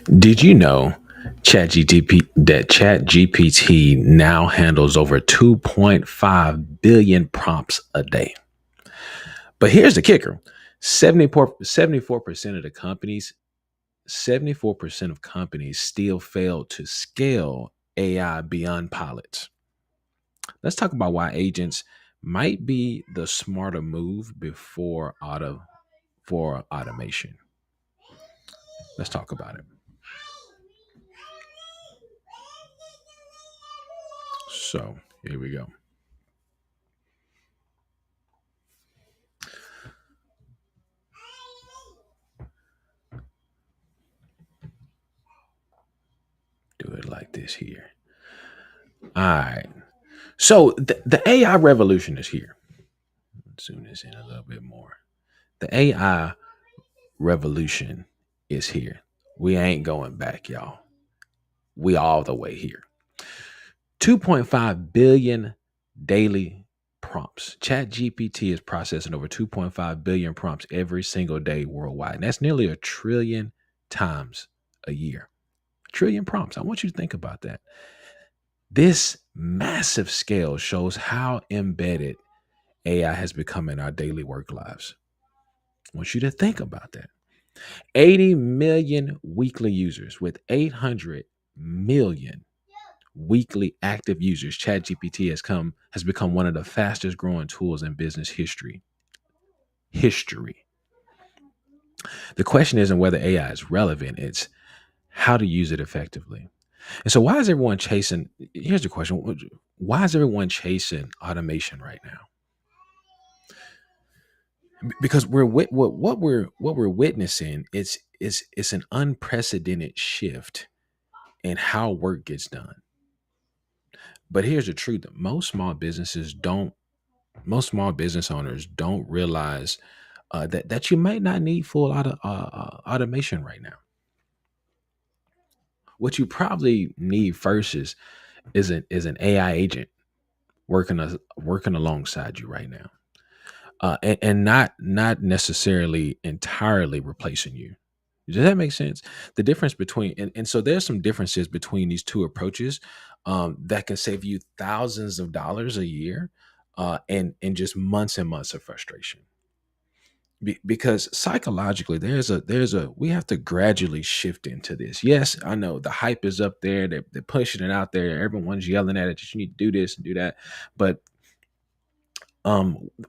Did you know ChatGPT now handles over 2.5 billion prompts a day? But here's the kicker. 74% of the companies, 74% of companies still fail to scale AI beyond pilots. Let's talk about why agents might be the smarter move for automation. Let's talk about it. So, here we go. Do it like this here. All right. So the AI revolution is here. Let's zoom this in a little bit more. The AI revolution is here. We ain't going back, y'all. We all the way here. 2.5 billion daily prompts. ChatGPT is processing over 2.5 billion prompts every single day worldwide. And that's nearly a trillion times a year. A trillion prompts. I want you to think about that. This massive scale shows how embedded AI has become in our daily work lives. I want you to think about that. 80 million weekly users with 800 million weekly active users. ChatGPT has become one of the fastest growing tools in business history. History. The question isn't whether AI is relevant, it's how to use it effectively. And so why is everyone chasing here's the question. Why is everyone chasing automation right now? Because what we're witnessing it's an unprecedented shift in how work gets done. But here's the truth: most small business owners don't realize that you might not need full automation right now. What you probably need first is an AI agent working alongside you right now, and not necessarily entirely replacing you. Does that make sense? The difference between and so there's some differences between these two approaches that can save you thousands of dollars a year, and just months and months of frustration. Because psychologically, there's a we have to gradually shift into this. Yes, I know the hype is up there. They're pushing it out there. Everyone's yelling at it. That you need to do this and do that. But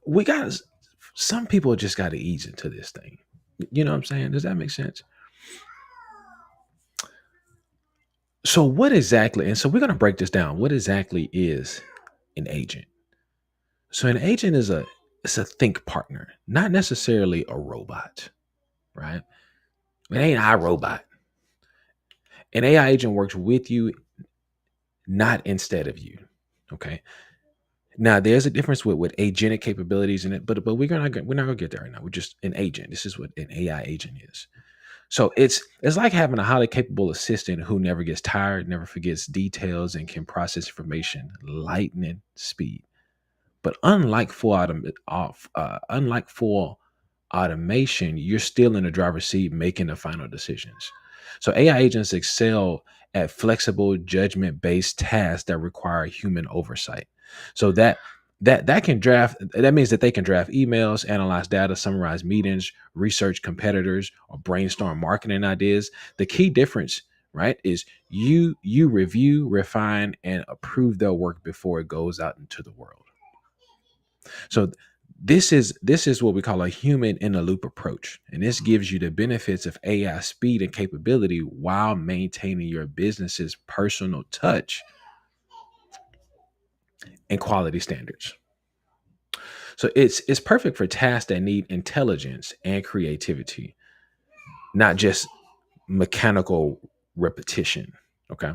we got some people just got to ease into this thing. You know what I'm saying? Does that make sense? So what exactly? And so we're going to break this down. What exactly is an agent? So an agent is a think partner, not necessarily a robot, right? It ain't I robot. An AI agent works with you, not instead of you. Okay. Now there's a difference with agentic capabilities in it, but we're not gonna get there right now. We're just an agent. This is what an AI agent is. So it's like having a highly capable assistant who never gets tired, never forgets details, and can process information lightning speed. But unlike full automation, you're still in the driver's seat making the final decisions. So AI agents excel at flexible judgment-based tasks that require human oversight. So that means that they can draft emails, analyze data, summarize meetings, research competitors, or brainstorm marketing ideas. The key difference, right, is you review, refine, and approve their work before it goes out into the world. So this is what we call a human in the loop approach. And this gives you the benefits of AI speed and capability while maintaining your business's personal touch and quality standards. So it's perfect for tasks that need intelligence and creativity, not just mechanical repetition. Okay.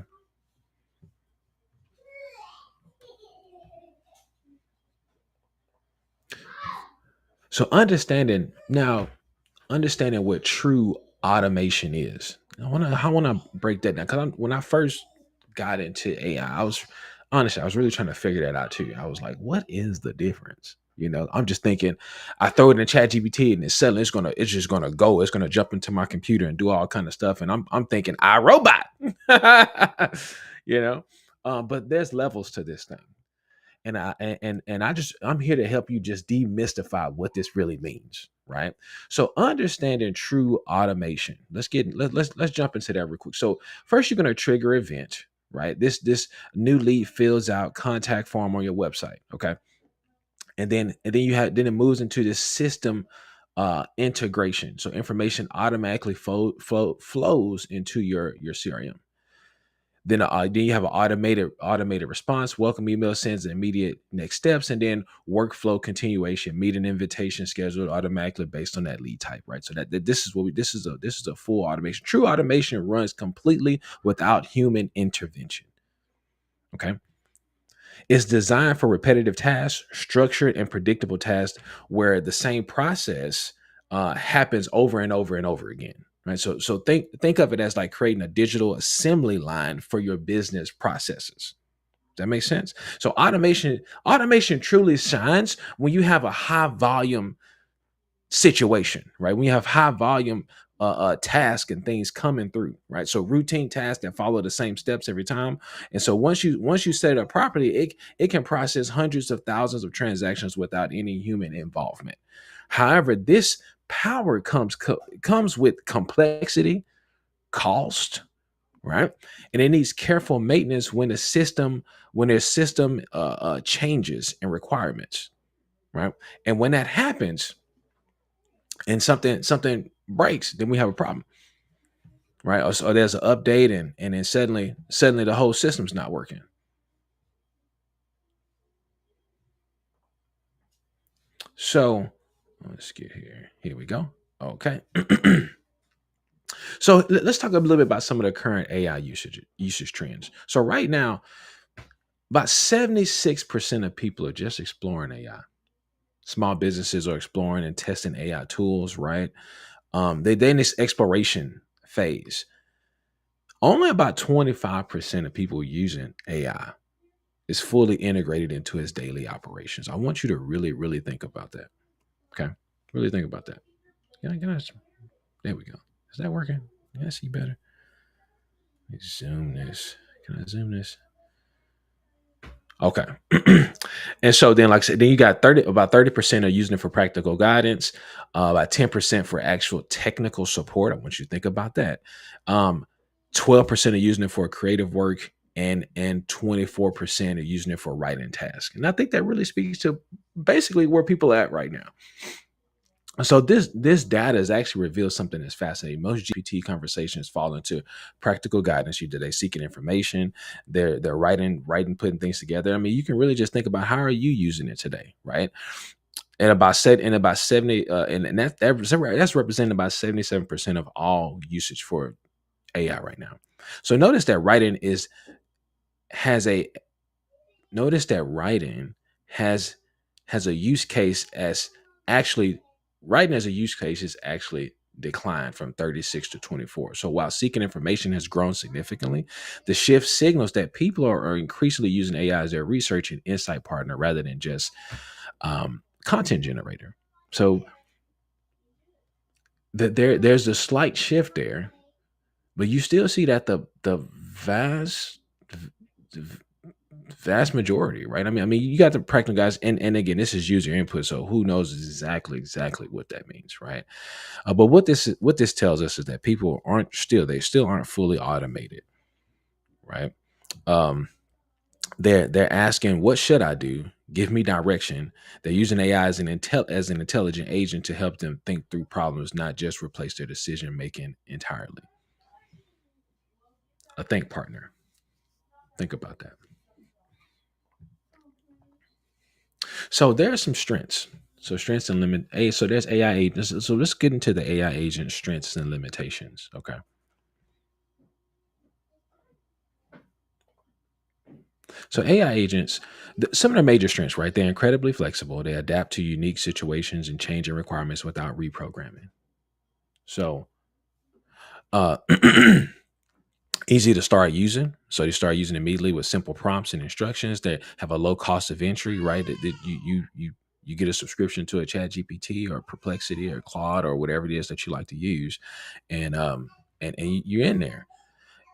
So understanding what true automation is. I want to break that down because when I first got into AI, I was honestly I was really trying to figure that out too. I was like, what is the difference? I'm just thinking, I throw it in ChatGPT and it's just gonna go. It's gonna jump into my computer and do all kind of stuff. And I'm thinking, I robot, you know. But there's levels to this thing, and I'm here to help you just demystify what this really means, right? So understanding true automation. Let's jump into that real quick. So first, you're gonna trigger event, right? This new lead fills out contact form on your website, okay? And then it moves into this system integration. So information automatically flows into your CRM. Then you have an automated response. Welcome email sends immediate next steps, and then workflow continuation, meeting invitation scheduled automatically based on that lead type, right? So this is a full automation. True automation runs completely without human intervention. Okay. It's designed for repetitive tasks, structured and predictable tasks where the same process happens over and over and over again. Right. So think of it as like creating a digital assembly line for your business processes. That makes sense. So automation truly shines when you have a high volume situation, right? When you have high volume task and things coming through, right? So routine tasks that follow the same steps every time. And so once you set it up properly, it can process hundreds of thousands of transactions without any human involvement. However, this power comes with complexity, cost, right? And it needs careful maintenance when there's system changes and requirements, right? And when that happens, and something breaks, then we have a problem, right? Or there's an update, and then suddenly the whole system's not working. So let's get here. Here we go. Okay. So let's talk a little bit about some of the current AI usage trends. So right now, about 76% of people are just exploring AI. Small businesses are exploring and testing AI tools, right? They're in this exploration phase. Only about 25% of people using AI is fully integrated into his daily operations. I want you to really, really think about that. Okay. Really think about that. There we go. Is that working? Can I see better? Let me zoom this. Can I zoom this? Okay. And so then, like I said, then you got about 30% are using it for practical guidance, about 10% for actual technical support. I want you to think about that. 12% are using it for creative work, and 24% are using it for writing tasks. And I think that really speaks to basically where people are at right now. So this data has actually revealed something that's fascinating. Most GPT conversations fall into practical guidance. They seeking information, they're putting things together. I mean, you can really just think about how are you using it today, right? And about 70, that's represented by 77% of all usage for AI right now. So has a notice that writing has a use case as actually writing as a use case is actually declined from 36 to 24. So while seeking information has grown significantly, the shift signals that people are increasingly using AI as their research and insight partner rather than just content generator. So there's a slight shift there, but you still see that the vast majority, right? I mean, you got the practical guys, and again, this is user input, so who knows exactly what that means, right? But what this tells us is that people they still aren't fully automated, right? Um, they're asking, what should I do? Give me direction. They're using AI as an intelligent agent to help them think through problems, not just replace their decision making entirely. A think partner. Think about that. So there are some strengths. So strengths and limit. So there's AI agents. So let's get into the AI agent strengths and limitations. Okay. So AI agents, some of their major strengths, right? They're incredibly flexible. They adapt to unique situations and changing requirements without reprogramming. So uh easy to start using. So you start using immediately with simple prompts and instructions that have a low cost of entry, right? That you You get a subscription to a ChatGPT or Perplexity or Claude or whatever it is that you like to use, and you're in there.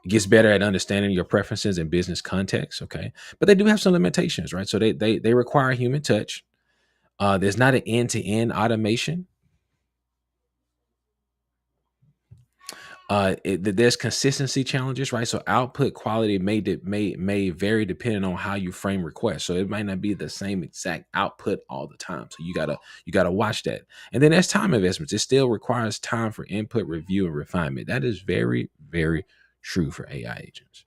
It gets better at understanding your preferences and business context. Okay, but they do have some limitations, right? So they require human touch. There's not an end to end automation. There's consistency challenges, right? So output quality may vary depending on how you frame requests. So it might not be the same exact output all the time. So you gotta watch that. And then there's time investments. It still requires time for input, review, and refinement. That is very, very true for AI agents.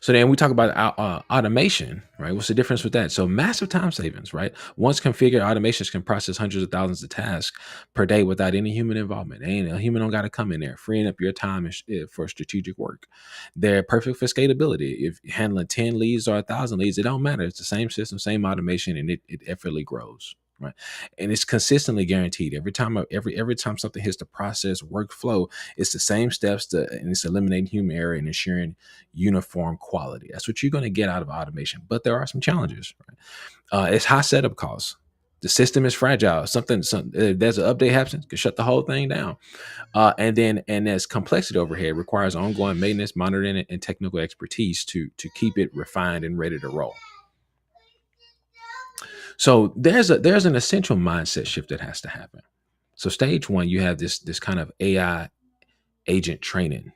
So then we talk about automation, right? What's the difference with that? So massive time savings, right? Once configured, automations can process hundreds of thousands of tasks per day without any human involvement. Ain't a human don't got to come in there, freeing up your time for strategic work. They're perfect for scalability. If handling 10 leads or 1,000 leads, it don't matter. It's the same system, same automation, and it effortlessly grows. Right. And it's consistently guaranteed. Every time something hits the process workflow, it's the same steps and it's eliminating human error and ensuring uniform quality. That's what you're going to get out of automation. But there are some challenges. Right? It's high setup costs. The system is fragile. There's an update happens, can shut the whole thing down. And there's complexity overhead, requires ongoing maintenance, monitoring, and technical expertise to keep it refined and ready to roll. So there's an essential mindset shift that has to happen. So stage one, you have this kind of AI agent training,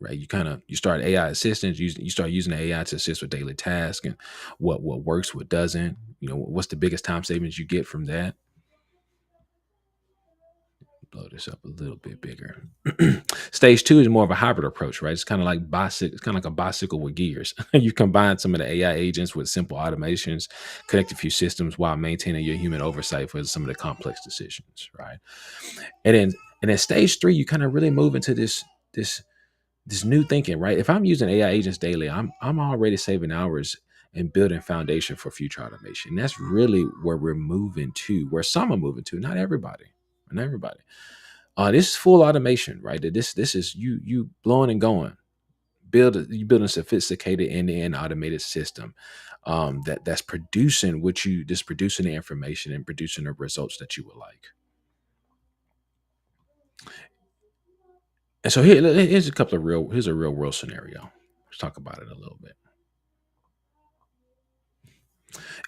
right? You start AI assistants, you start using the AI to assist with daily tasks and what works, what doesn't. What's the biggest time savings you get from that? Blow this up a little bit bigger. Stage two is more of a hybrid approach, right? It's kind of like bicycle. It's kind of like a bicycle with gears. You combine some of the AI agents with simple automations, connect a few systems while maintaining your human oversight for some of the complex decisions, right? And then and then stage three, you kind of really move into this new thinking, right? If I'm using AI agents daily, I'm already saving hours and building foundation for future automation. That's really where we're moving to, where some are moving to, not everybody. Not everybody. This is full automation, right? This is you blowing and going. You building a sophisticated end-to-end automated system that's producing producing the information and producing the results that you would like. And so here's a real world scenario. Let's talk about it a little bit.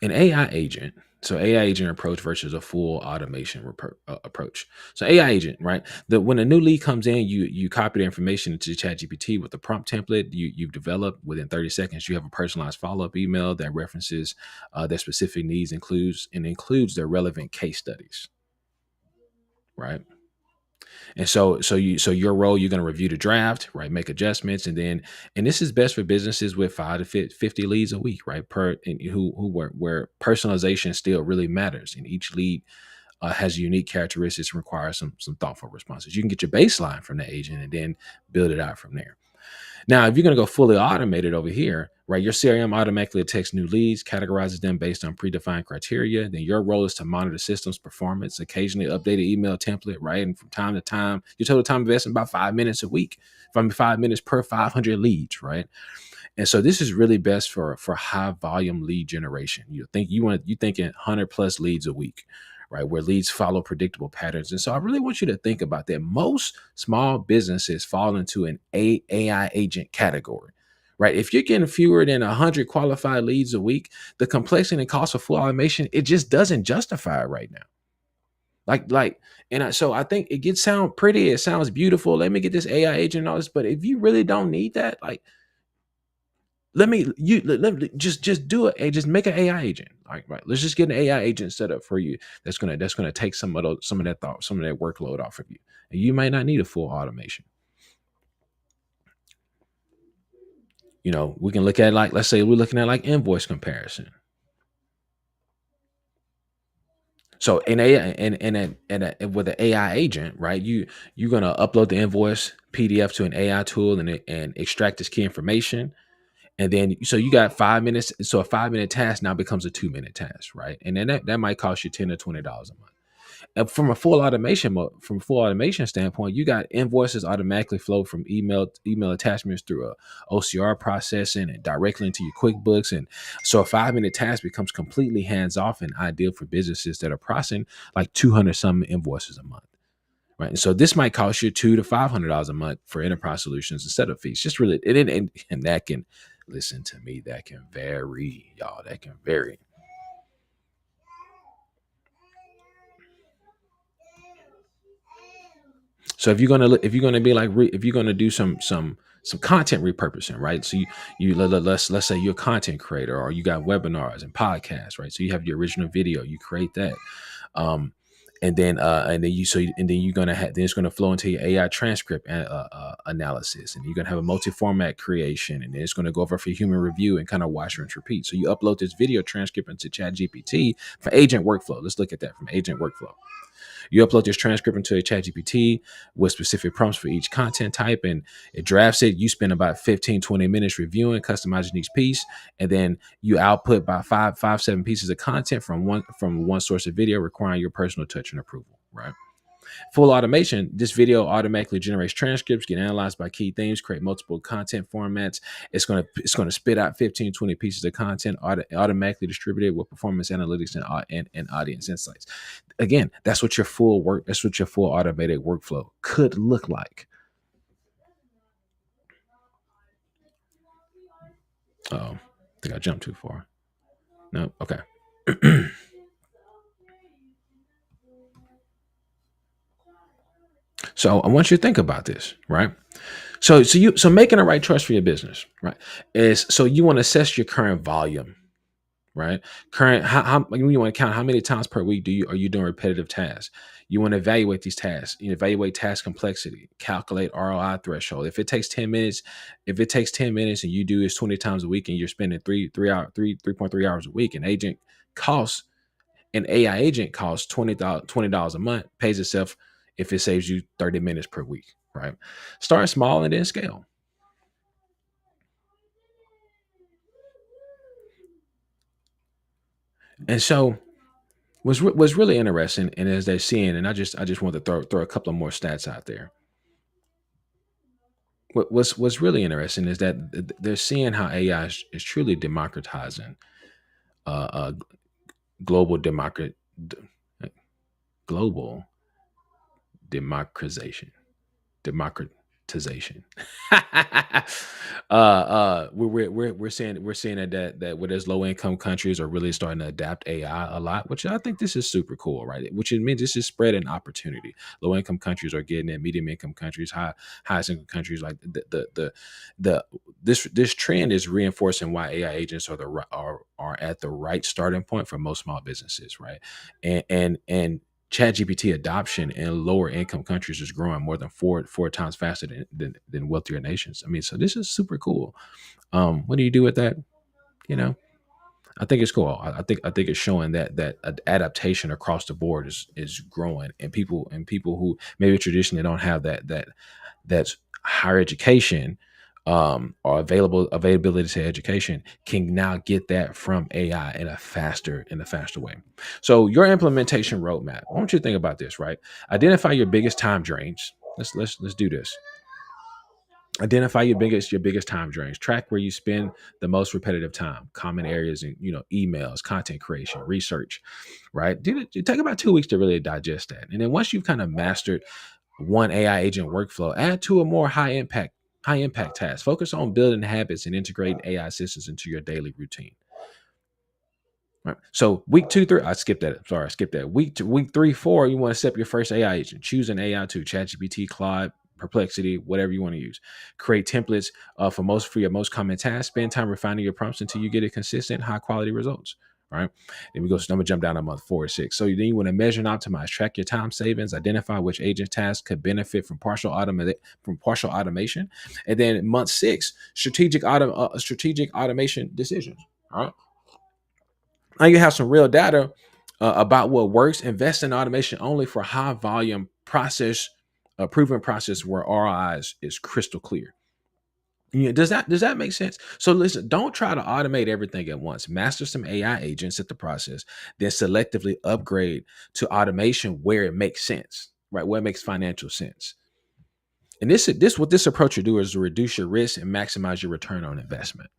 An AI agent. So AI agent approach versus a full automation approach. So AI agent, right? When a new lead comes in, you copy the information into ChatGPT with the prompt template you've developed. Within 30 seconds, you have a personalized follow-up email that references their specific needs, includes their relevant case studies, right? And so your role, you're going to review the draft, right? Make adjustments, and this is best for businesses with 5 to 50 leads a week, right? Where personalization still really matters, and each lead has unique characteristics and requires some thoughtful responses. You can get your baseline from the agent and then build it out from there. Now, if you're going to go fully automated over here, right, your CRM automatically detects new leads, categorizes them based on predefined criteria. Then your role is to monitor the system's performance, occasionally update an email template, right? And from time to time, your total time investment about 5 minutes a week, from 5 minutes per 500 leads, right? And so this is really best for high volume lead generation. You thinking 100 plus leads a week, right? Where leads follow predictable patterns. And so I really want you to think about that. Most small businesses fall into an AI agent category, right? If you're getting fewer than 100 qualified leads a week, the complexity and cost of full automation, it just doesn't justify it right now. So I think it gets sound pretty. It sounds beautiful. Let me get this AI agent and all this. But if you really don't need that, like, let me just do it and just make an AI agent. Like, right, let's just get an AI agent set up for you. That's gonna take some of that workload off of you. And you might not need a full automation. We can look at, like, let's say we're looking at like invoice comparison. So in AI and with an AI agent, right? You're gonna upload the invoice PDF to an AI tool and extract this key information. And then, so you got 5 minutes. So a 5 minute task now becomes a 2 minute task, right? And then that might cost you $10 to $20 a month. from a full automation standpoint, you got invoices automatically flow from email attachments through a OCR processing and directly into your QuickBooks. And so a 5-minute task becomes completely hands off and ideal for businesses that are processing like 200 some invoices a month. Right. And so this might cost you $200 to $500 a month for enterprise solutions instead of fees. Just really, and that can, listen to me, that can vary, y'all. That can vary. So if you're gonna be like if you're gonna do some content repurposing, right? So let's say you're a content creator or you got webinars and podcasts, right? So you have your original video, you create that, um, and then you're gonna have then it's gonna flow into your AI transcript analysis, and you're gonna have a multi-format creation, and then it's gonna go over for human review and kind of wash, rinse, repeat. So you upload this video transcript into ChatGPT for agent workflow. Let's look at that from agent workflow. You upload this transcript into a ChatGPT with specific prompts for each content type, and it drafts it. You spend about 15-20 minutes reviewing, customizing each piece, and then you output about 7 pieces of content from one source of video, requiring your personal touch and approval. Right. Full automation, this video automatically generates transcripts, get analyzed by key themes, create multiple content formats. It's gonna spit out 15-20 pieces of content automatically distributed with performance analytics and audience insights. Again, that's what your full automated workflow could look like. Oh, I think I jumped too far. No, okay. So I want you to think about this, right? So making the right choice for your business, right, is so you want to assess your current volume, right? How you want to count how many times per week are you doing repetitive tasks? You want to evaluate these tasks. You evaluate task complexity, calculate ROI threshold. If it takes 10 minutes and you do this 20 times a week and you're spending 3.3 hours a week, costs an AI agent costs $20 a month, pays itself if it saves you 30 minutes per week, right? Start small and then scale. And so was really interesting, and as they're seeing, and I just want to throw a couple of more stats out there. What's really interesting is that they're seeing how AI is truly democratizing uh, global democrat global democratization democratization. We're seeing that where there's low income countries are really starting to adapt AI a lot, which I think this is super cool, right? Which it means this is spreading opportunity. Low income countries are getting it, medium income countries, highest income countries, like this trend is reinforcing why AI agents are at the right starting point for most small businesses, right? And ChatGPT adoption in lower income countries is growing more than four times faster than wealthier nations. I mean, so this is super cool. What do you do with that? You know, I think it's cool. I think it's showing that adaptation across the board is growing, and people who maybe traditionally don't have that's higher education, or availability to education, can now get that from AI in a faster way. So your implementation roadmap. I want you to think about this, right? Identify your biggest time drains. Let's do this. Identify your biggest time drains. Track where you spend the most repetitive time. Common areas in emails, content creation, research, right? Take about 2 weeks to really digest that, and then once you've kind of mastered one AI agent workflow, add to a more high impact task. Focus on building habits and integrating AI systems into your daily routine. Right. So week 2, 3, I skipped that. Sorry, I skipped that. Week 3, 4, you want to set up your first AI agent. Choose an AI tool, ChatGPT, Claude, Perplexity, whatever you want to use. Create templates for your most common tasks. Spend time refining your prompts until you get a consistent, high quality results. All right. Then we go. So I'm gonna jump down to month 4 or 6. So then you want to measure and optimize. Track your time savings. Identify which agent tasks could benefit from partial automation. And then month 6, strategic automation decisions. All right. Now you have some real data about what works. Invest in automation only for high volume proven process where ROI is crystal clear. Does that make sense? So listen, don't try to automate everything at once. Master some AI agents at the process, then selectively upgrade to automation where it makes sense, right? Where it makes financial sense. And this what this approach will do is reduce your risk and maximize your return on investment.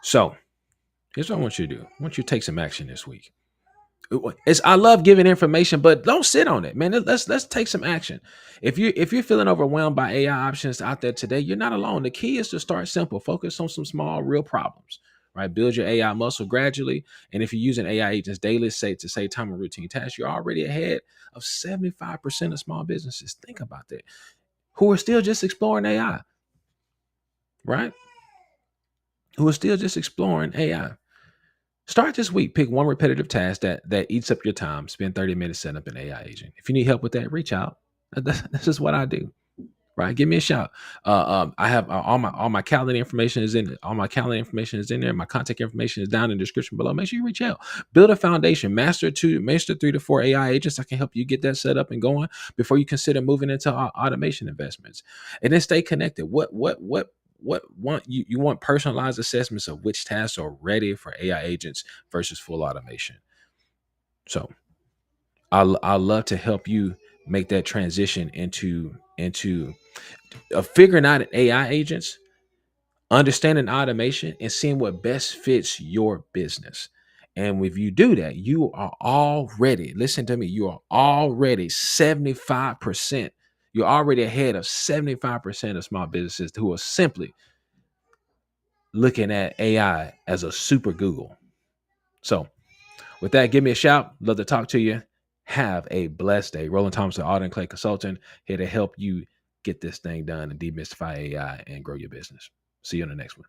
So here's what I want you to do. I want you to take some action this week. I love giving information, but don't sit on it, man. Let's take some action. If you're feeling overwhelmed by AI options out there today, you're not alone. The key is to start simple. Focus on some small, real problems. Right. Build your AI muscle gradually. And if you're using AI agents daily, say to save time on routine tasks, you're already ahead of 75% of small businesses. Think about that. Who are still just exploring AI, right? Who are still just exploring AI. Start this week. Pick one repetitive task that eats up your time. Spend 30 minutes setting up an AI agent. If you need help with that, reach out. This is what I do. Right? Give me a shout. I have all my calendar information is in all my calendar information is in there. My contact information is down in the description below. Make sure you reach out. Build a foundation. Master 3 to 4 AI agents. I can help you get that set up and going before you consider moving into automation investments. And then stay connected. What want you want personalized assessments of which tasks are ready for AI agents versus full automation. So I'll love to help you make that transition into figuring out AI agents, understanding automation, and seeing what best fits your business. And if you do that, you are already, listen to me, you are already 75%. You're already ahead of 75% of small businesses who are simply looking at AI as a super Google. So with that, give me a shout. Love to talk to you. Have a blessed day. Roland Thompson, Alden Clay Consultant, here to help you get this thing done and demystify AI and grow your business. See you in the next one.